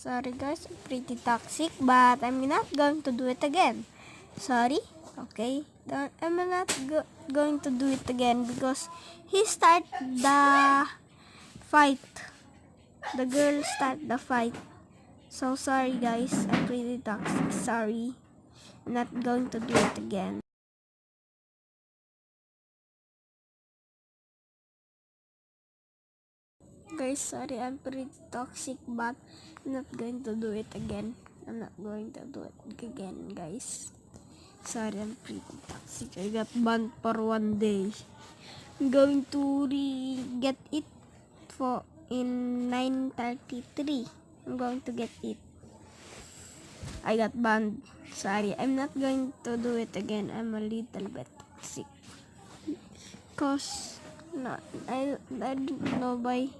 Sorry guys, pretty toxic, but I'm not going to do it again. Sorry? Okay. I'm not going to do it again because he started the fight. The girl started the fight. So sorry guys, I'm pretty toxic. Sorry. I'm not going to do it again. Guys, sorry, I'm pretty toxic, but I'm not going to do it again. I'm not going to do it again, guys. Sorry, I'm pretty toxic. I got banned for 1 day. I'm going to get it for in 9:33. I'm going to get it. I got banned. Sorry, I'm not going to do it again. I'm a little bit toxic. Cause no, I don't know. Bye.